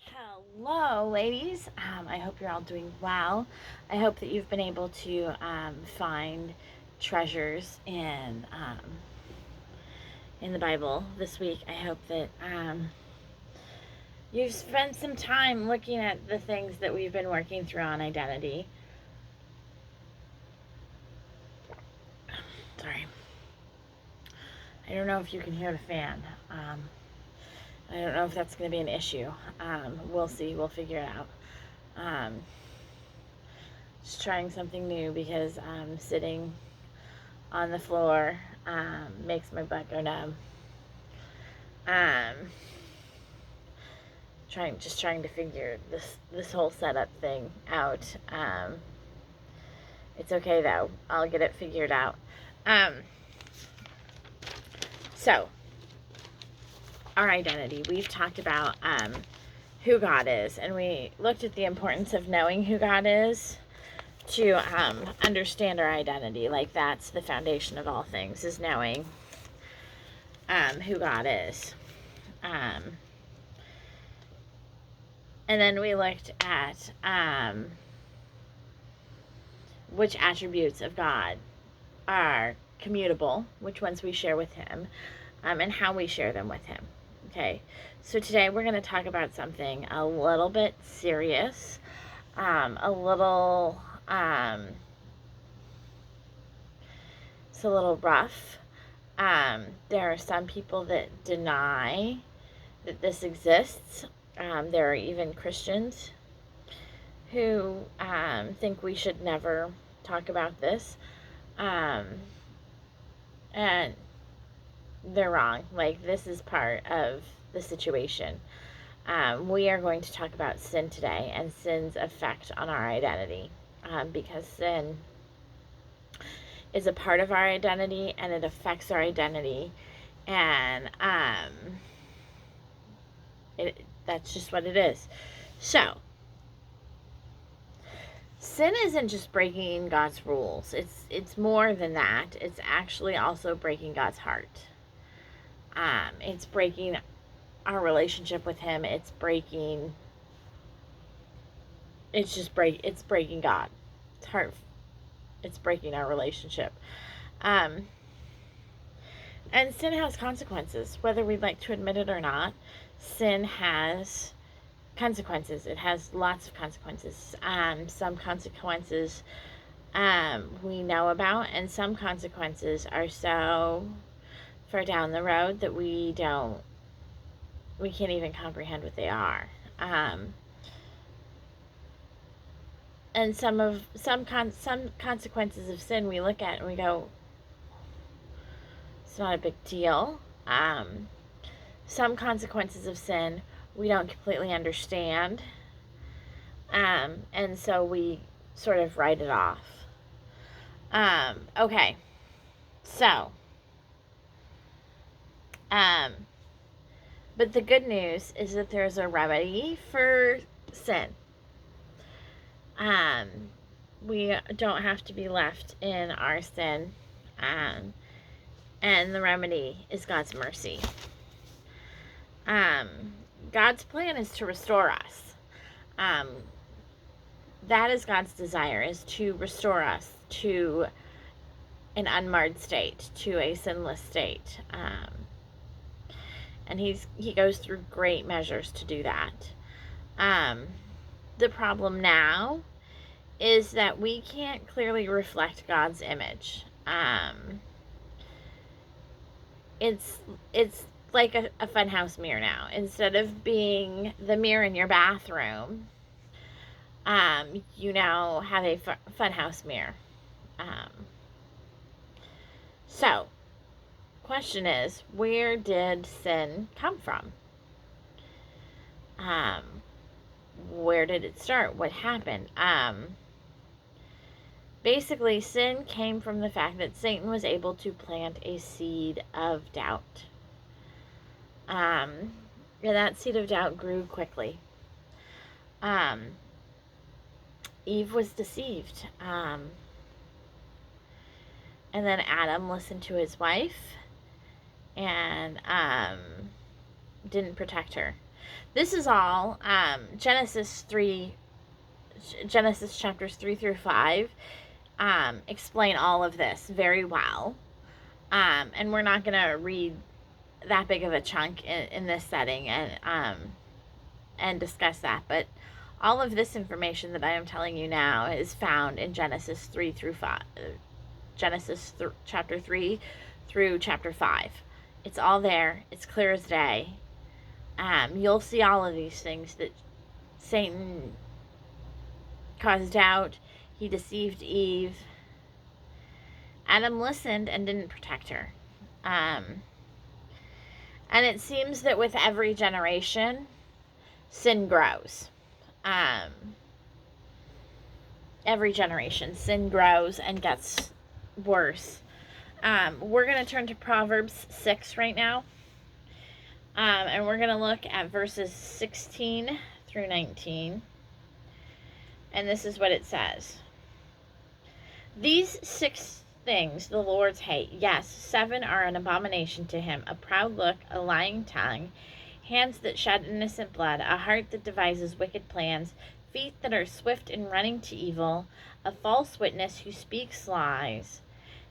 Hello, ladies. I hope you're all doing well. I hope that you've been able to find treasures in the Bible this week. I hope that you've spent some time looking at the things that we've been working through on identity. Sorry. I don't know if you can hear the fan. I don't know if that's going to be an issue. We'll see. We'll figure it out. Just trying something new because sitting on the floor makes my butt go numb. Trying to figure this whole setup thing out. It's okay though. I'll get it figured out. So our identity. We've talked about who God is, and we looked at the importance of knowing who God is to understand our identity. Like, that's the foundation of all things, is knowing who God is. And then we looked at which attributes of God are commutable, which ones we share with Him, and how we share them with Him. Okay, so today we're going to talk about something a little bit serious, it's a little rough. There are some people that deny that this exists. There are even Christians who think we should never talk about this. And they're wrong. Like, this is part of the situation. We are going to talk about sin today and sin's effect on our identity, because sin is a part of our identity and it affects our identity, and that's just what it is. So, sin isn't just breaking God's rules. It's more than that. It's actually also breaking God's heart. It's breaking our relationship with Him. It's breaking God. It's breaking our relationship. And sin has consequences, whether we'd like to admit it or not. Sin has consequences. It has lots of consequences. Some consequences we know about, and some consequences are so far down the road that we can't even comprehend what they are. And some consequences of sin we look at and we go, it's not a big deal. Some consequences of sin we don't completely understand, and so we sort of write it off. Okay, so but the good news is that there's a remedy for sin. We don't have to be left in our sin, and the remedy is God's mercy. God's plan is to restore us. That is God's desire, is to restore us to an unmarred state, to a sinless state. And he goes through great measures to do that. The problem now is that we can't clearly reflect God's image. It's like a funhouse mirror now. Instead of being the mirror in your bathroom, you now have a funhouse mirror. So, question is, where did sin come from? Where did it start? What happened? Basically, sin came from the fact that Satan was able to plant a seed of doubt. And that seed of doubt grew quickly. Eve was deceived. And then Adam listened to his wife and didn't protect her. This is all Genesis chapters 3 through 5 explain all of this very well. And we're not going to read that big of a chunk in this setting and discuss that. But all of this information that I am telling you now is found in Genesis 3 through 5. Chapter 3 through chapter 5. It's all there. It's clear as day. You'll see all of these things that Satan caused doubt. He deceived Eve. Adam listened and didn't protect her. And it seems that with every generation, sin grows. Every generation, sin grows and gets worse. We're going to turn to Proverbs 6 right now. And we're going to look at verses 16 through 19. And this is what it says. These 6 things the Lord hates. Yes, 7 are an abomination to him: a proud look, a lying tongue, hands that shed innocent blood, a heart that devises wicked plans, feet that are swift in running to evil, a false witness who speaks lies,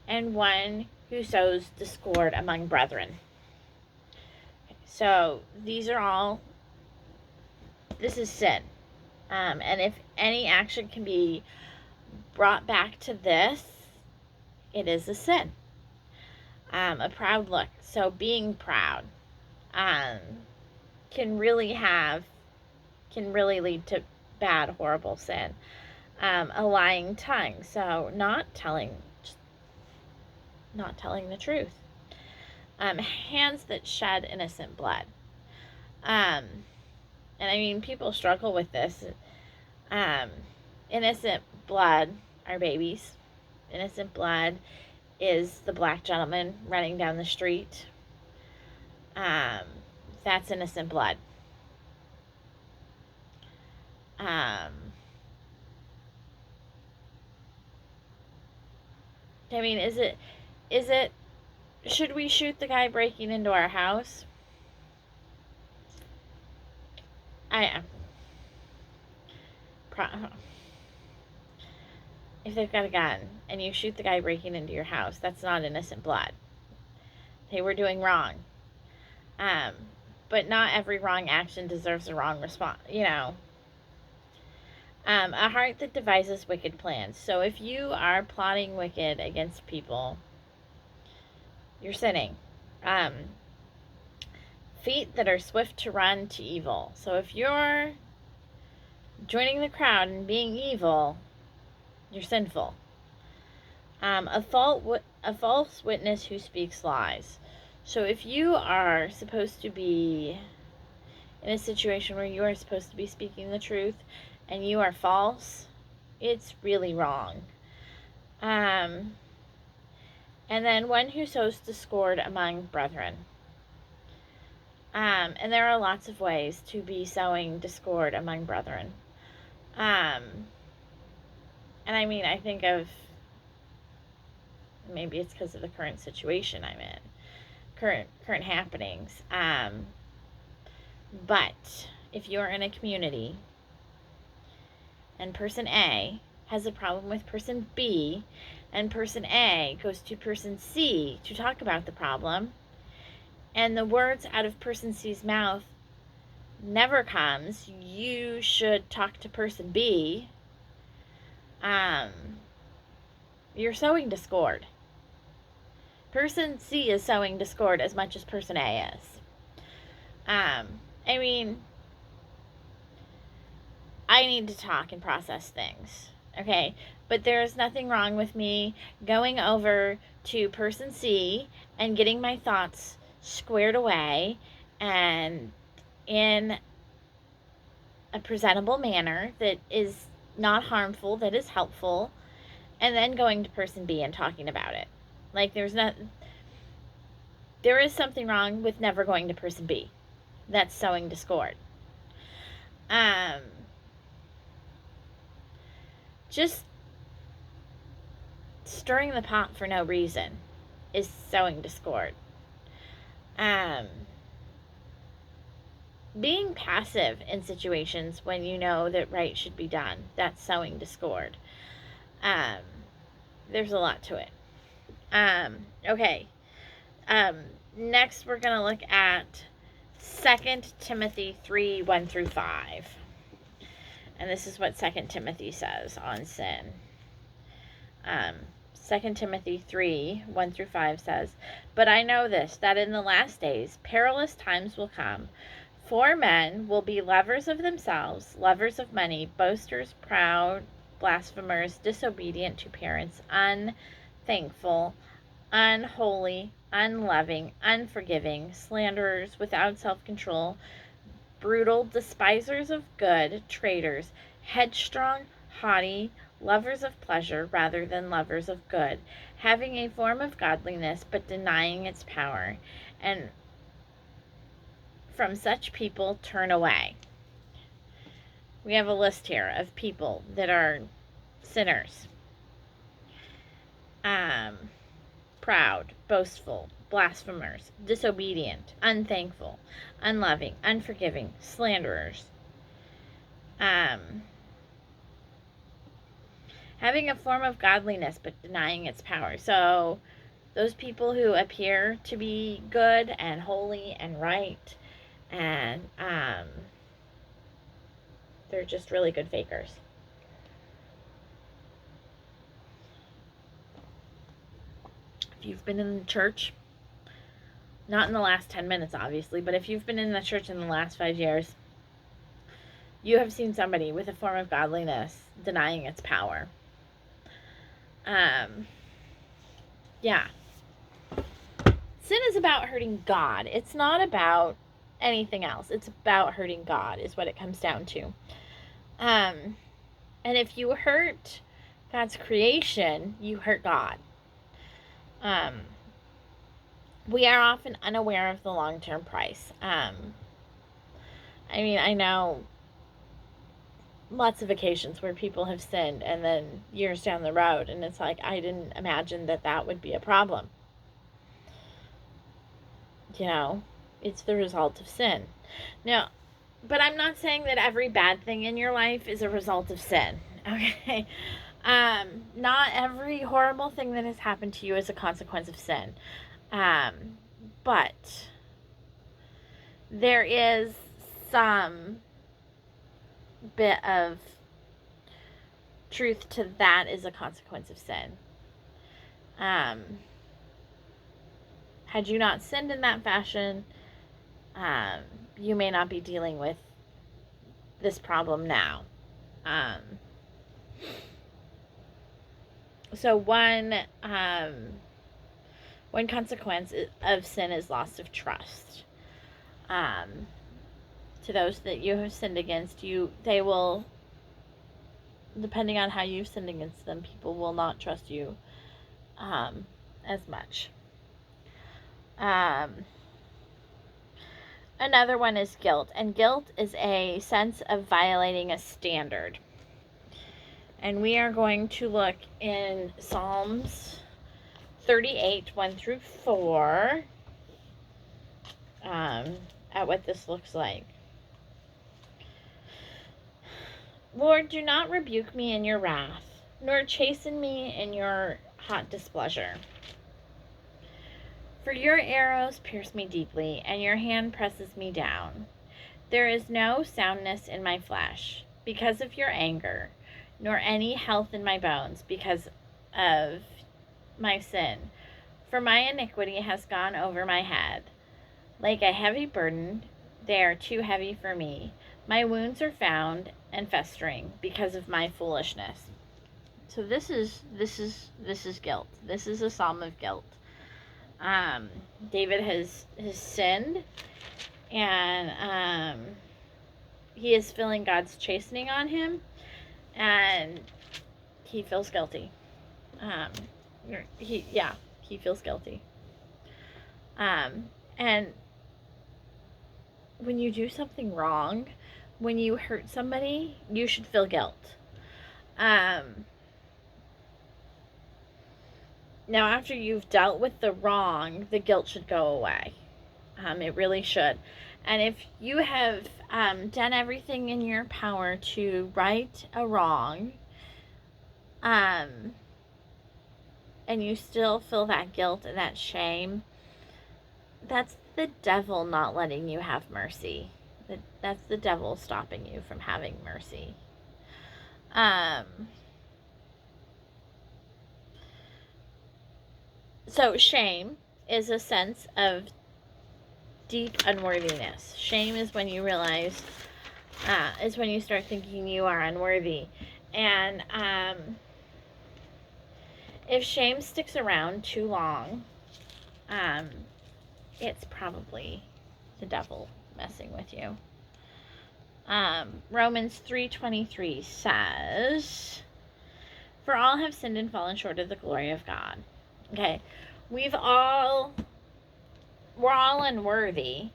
and one who sows discord among brethren. So these are all, this is sin. And if any action can be brought back to this, it is a sin. A proud look. So being proud can really lead to bad, horrible sin. A lying tongue. So not telling the truth. Hands that shed innocent blood. And I mean, people struggle with this. Innocent blood are babies. Innocent blood is the black gentleman running down the street. That's innocent blood. I mean, is it, should we shoot the guy breaking into our house? If they've got a gun and you shoot the guy breaking into your house, that's not innocent blood. They were doing wrong. But not every wrong action deserves a wrong response, you know. A heart that devises wicked plans. So if you are plotting wicked against people, you're sinning. Feet that are swift to run to evil. So if you're joining the crowd and being evil, you're sinful. A false witness who speaks lies. So if you are supposed to be in a situation where you are supposed to be speaking the truth and you are false, it's really wrong. And then one who sows discord among brethren. And there are lots of ways to be sowing discord among brethren. And I mean, I think of, maybe it's because of the current situation I'm in, current happenings. But if you're in a community and person A has a problem with person B, and person A goes to person C to talk about the problem, and the words out of person C's mouth never comes, you should talk to person B, you're sowing discord. Person C is sowing discord as much as person A is. I mean, I need to talk and process things, okay? But there's nothing wrong with me going over to person C and getting my thoughts squared away and in a presentable manner that is not harmful, that is helpful, and then going to person B and talking about it. Like, there is something wrong with never going to person B. That's sowing discord. Just stirring the pot for no reason is sowing discord. being passive in situations when you know that right should be done. That's sowing discord. Um, there's a lot to it. Okay. Um, Next, we're going to look at 2 Timothy 3 1 through 5. And this is what 2 Timothy says on sin. 2 Timothy 3 1 through 5 says, "But I know this, that in the last days perilous times will come. For men will be lovers of themselves, lovers of money, boasters, proud, blasphemers, disobedient to parents, unthankful, unholy, unloving, unforgiving, slanderers, without self-control, brutal, despisers of good, traitors, headstrong, haughty, lovers of pleasure rather than lovers of good, having a form of godliness but denying its power. And from such people turn away." We have a list here of people that are sinners. Proud, boastful, blasphemers, disobedient, unthankful, unloving, unforgiving, slanderers. Having a form of godliness but denying its power. So those people who appear to be good and holy and right, and they're just really good fakers. If you've been in the church, not in the last 10 minutes obviously, but if you've been in the church in the last 5 years, you have seen somebody with a form of godliness denying its power. Yeah. Sin is about hurting God. It's not about anything else. It's about hurting God is what it comes down to. And if you hurt God's creation, you hurt God. We are often unaware of the long-term price. I mean, I know lots of occasions where people have sinned and then years down the road, and it's like, I didn't imagine that would be a problem. You know, it's the result of sin. Now, but I'm not saying that every bad thing in your life is a result of sin, okay? Not every horrible thing that has happened to you is a consequence of sin. But there is some bit of truth to that is a consequence of sin. Had you not sinned in that fashion, you may not be dealing with this problem now. So one consequence of sin is loss of trust. To those that you have sinned against, they will, depending on how you've sinned against them, people will not trust you as much. Another one is guilt, and guilt is a sense of violating a standard. And we are going to look in Psalms 38, 1 through 4, at what this looks like. "Lord, do not rebuke me in your wrath, nor chasten me in your hot displeasure. For your arrows pierce me deeply, and your hand presses me down. There is no soundness in my flesh because of your anger, nor any health in my bones because of my sin. For my iniquity has gone over my head. Like a heavy burden, they are too heavy for me. My wounds are found and festering because of my foolishness." So this is guilt. This is a psalm of guilt. David has sinned, and he is feeling God's chastening on him, and he feels guilty. He feels guilty. And when you do something wrong, when you hurt somebody, you should feel guilt. Now, after you've dealt with the wrong, the guilt should go away. It really should. And if you have done everything in your power to right a wrong, and you still feel that guilt and that shame, that's the devil not letting you have mercy. That's the devil stopping you from having mercy. So shame is a sense of deep unworthiness. Shame is when you realize, is when you start thinking you are unworthy. And if shame sticks around too long, it's probably the devil messing with you. Romans 3:23 says, "For all have sinned and fallen short of the glory of God." Okay, we're all unworthy,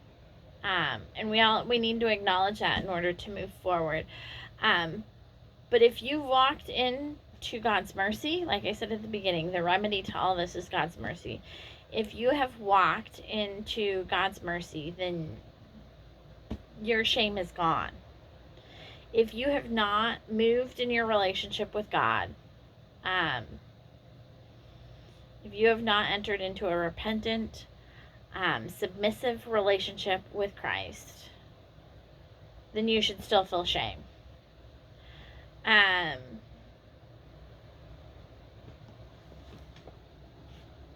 and we need to acknowledge that in order to move forward. But if you walked into God's mercy, like I said at the beginning, the remedy to all this is God's mercy. If you have walked into God's mercy, then your shame is gone. If you have not moved in your relationship with God, if you have not entered into a repentant, submissive relationship with Christ, then you should still feel shame.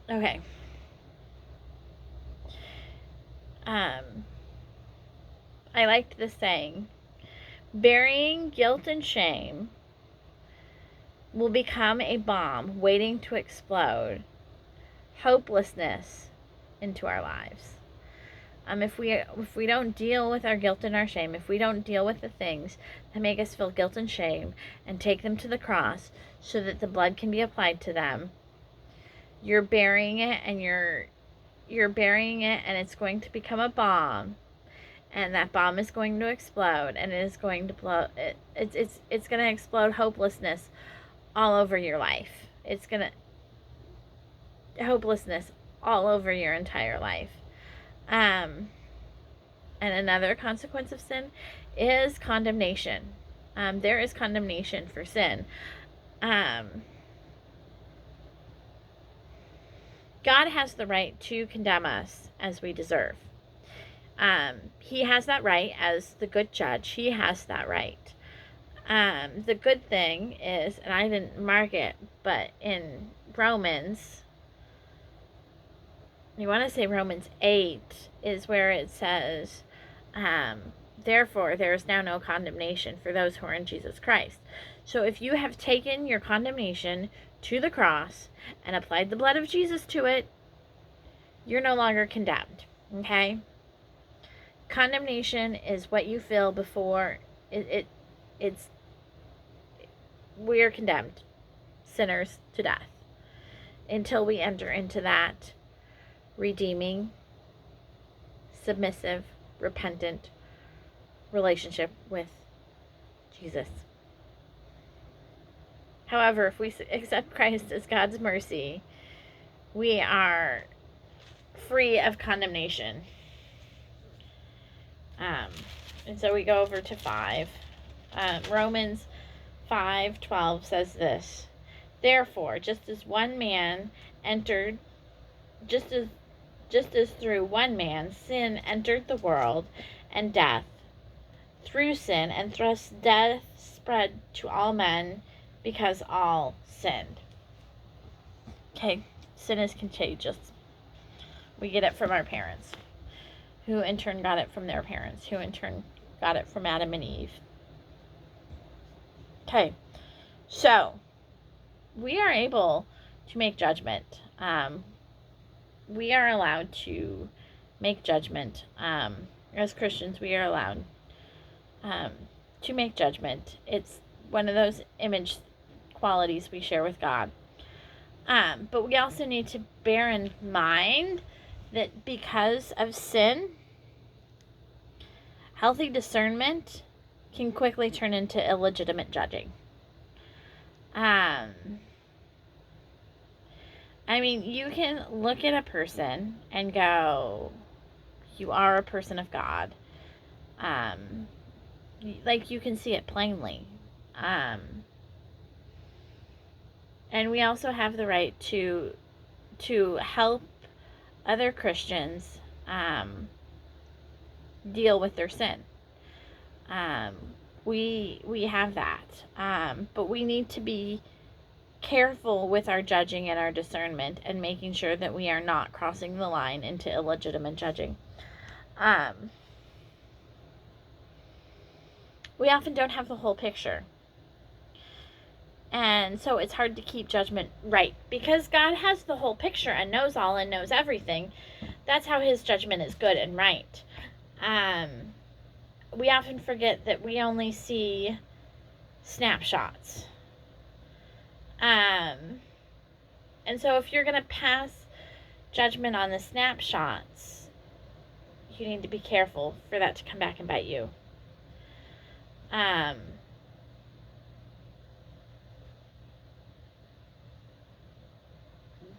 Okay. I liked this saying, burying guilt and shame will become a bomb waiting to explode hopelessness into our lives. If we don't deal with our guilt and our shame, if we don't deal with the things that make us feel guilt and shame and take them to the cross so that the blood can be applied to them, you're burying it, and you're burying it, and it's going to become a bomb, and that bomb is going to explode, and it is going to blow. It's going to explode hopelessness all over your life. It's going to hopelessness all over your entire life. And another consequence of sin is condemnation. There is condemnation for sin. God has the right to condemn us as we deserve. He has that right as the good judge. He has that right. The good thing is, and I didn't mark it, but in Romans, you want to say Romans 8 is where it says, therefore there is now no condemnation for those who are in Jesus Christ. So if you have taken your condemnation to the cross and applied the blood of Jesus to it, you're no longer condemned. Okay? Condemnation is what you feel before we are condemned, sinners, to death, until we enter into that redeeming, submissive, repentant relationship with Jesus. However, if we accept Christ as God's mercy, we are free of condemnation. And so we go over to 5. Romans 5:12 says this, "Therefore, just as one man entered, just as through one man sin entered the world, and death through sin, and thus death spread to all men because all sinned." Okay, sin is contagious. We get it from our parents, who in turn got it from their parents, who in turn got it from Adam and Eve. Okay, so we are able to make judgment. We are allowed to make judgment. As Christians, we are allowed to make judgment. It's one of those image qualities we share with God. But we also need to bear in mind that because of sin, healthy discernment can quickly turn into illegitimate judging. I mean, you can look at a person and go, you are a person of God. Like, you can see it plainly. And we also have the right to help other Christians deal with their sin. We have that, but we need to be careful with our judging and our discernment, and making sure that we are not crossing the line into illegitimate judging. We often don't have the whole picture, and so it's hard to keep judgment right, because God has the whole picture and knows all and knows everything. That's how his judgment is good and right. We often forget that we only see snapshots. And so if you're going to pass judgment on the snapshots, you need to be careful for that to come back and bite you.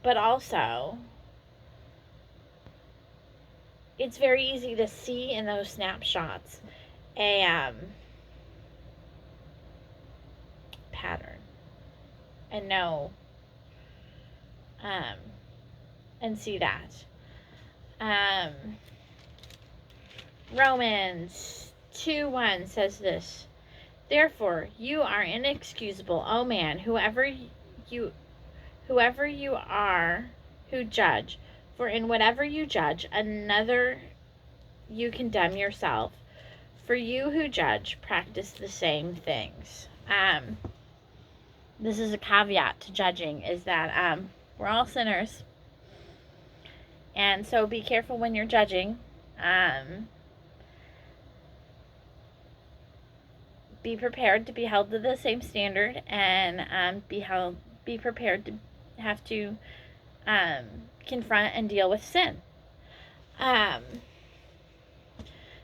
But also, it's very easy to see in those snapshots a pattern and know and see that. Romans 2:1 says this: "Therefore you are inexcusable, O man, whoever you are who judge. For in whatever you judge another, you condemn yourself. For you who judge practice the same things." This is a caveat to judging, is that we're all sinners. And so be careful when you're judging. Be prepared to be held to the same standard, and be prepared to have to confront and deal with sin.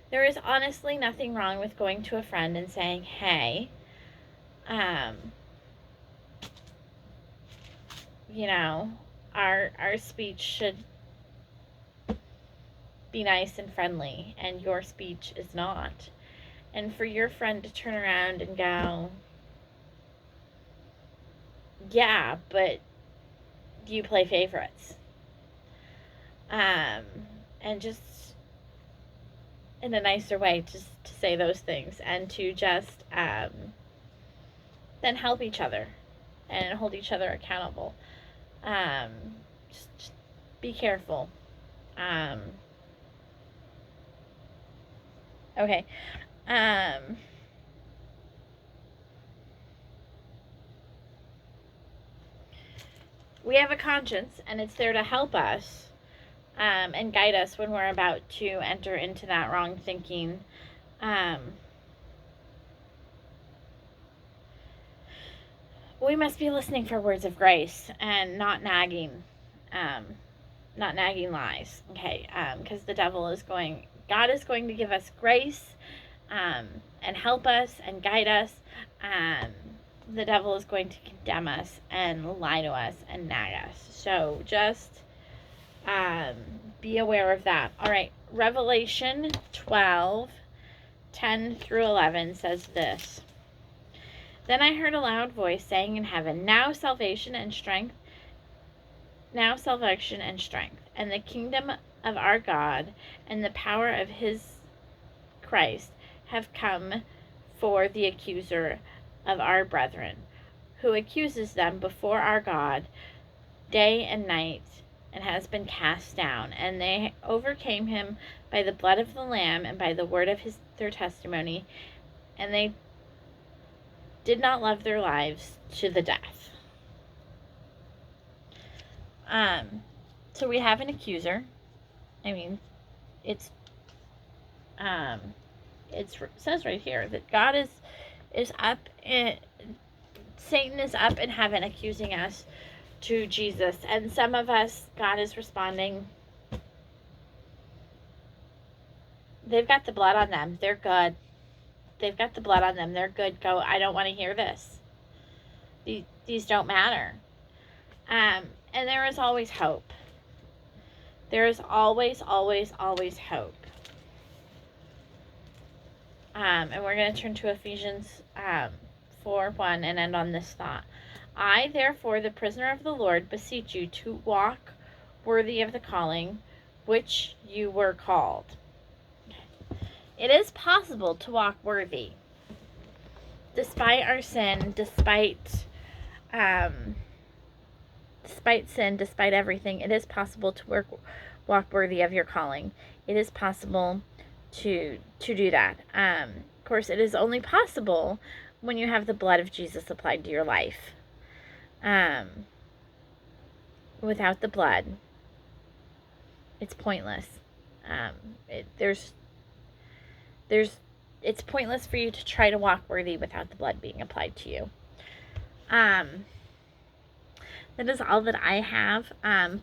There is honestly nothing wrong with going to a friend and saying, "Hey, our speech should be nice and friendly, and your speech is not." And for your friend to turn around and go, "Yeah, but you play favorites." And just in a nicer way just to say those things, and to just then help each other and hold each other accountable. Just be careful. Okay. We have a conscience, and it's there to help us and guide us when we're about to enter into that wrong thinking. We must be listening for words of grace and not nagging lies. Okay, because God is going to give us grace and help us and guide us. The devil is going to condemn us and lie to us and nag us. So just be aware of that. All right, Revelation 12:10-11 says this: "Then I heard a loud voice saying in heaven, Now salvation and strength, and the kingdom of our God and the power of his Christ have come, for the accuser of our brethren, who accuses them before our God day and night, and has been cast down. And they overcame him by the blood of the Lamb and by the word of their testimony, and they did not love their lives to the death." So we have an accuser. I mean, it says right here that God is up in, Satan is up in heaven accusing us to Jesus. And some of us, God is responding, "They've got the blood on them. They're good. They've got the blood on them. They're good. Go. I don't want to hear this. These don't matter." And there is always hope. There is always, always, always hope. And we're going to turn to Ephesians 4:1 and end on this thought. I, therefore, the prisoner of the Lord, beseech you to walk worthy of the calling which you were called. It is possible to walk worthy. Despite our sin, despite sin, despite everything, it is possible to walk worthy of your calling. It is possible to do that. Of course, it is only possible when you have the blood of Jesus applied to your life. Without the blood, it's pointless. It's pointless for you to try to walk worthy without the blood being applied to you. That is all that I have.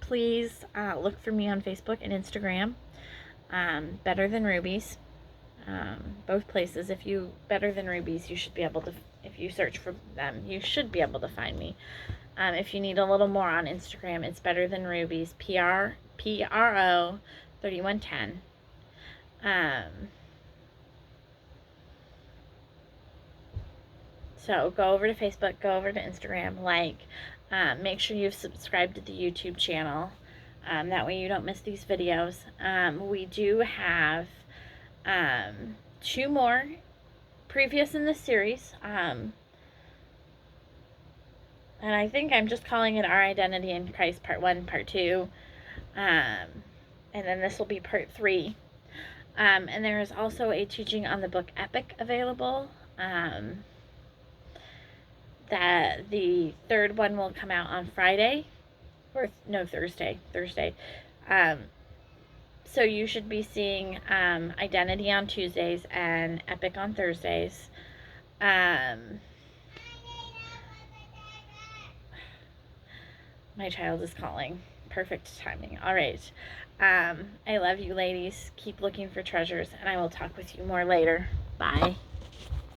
Please look for me on Facebook and Instagram. Better Than Rubies. Both places. If you Better Than Rubies, you should be able to, if you search for them, you should be able to find me. If you need a little more on Instagram, it's Better Than Rubies, PRO 3110. So go over to Facebook, go over to Instagram, make sure you've subscribed to the YouTube channel. That way you don't miss these videos. We do have 2 more previous in this series. And I think I'm just calling it Our Identity in Christ Part 1, Part 2. And then this will be Part 3. And there is also a teaching on the book Epic available. That the 3rd one will come out on Friday. Thursday. So you should be seeing Identity on Tuesdays and Epic on Thursdays. My child is calling. Perfect timing. All right. I love you, ladies. Keep looking for treasures, and I will talk with you more later. Bye.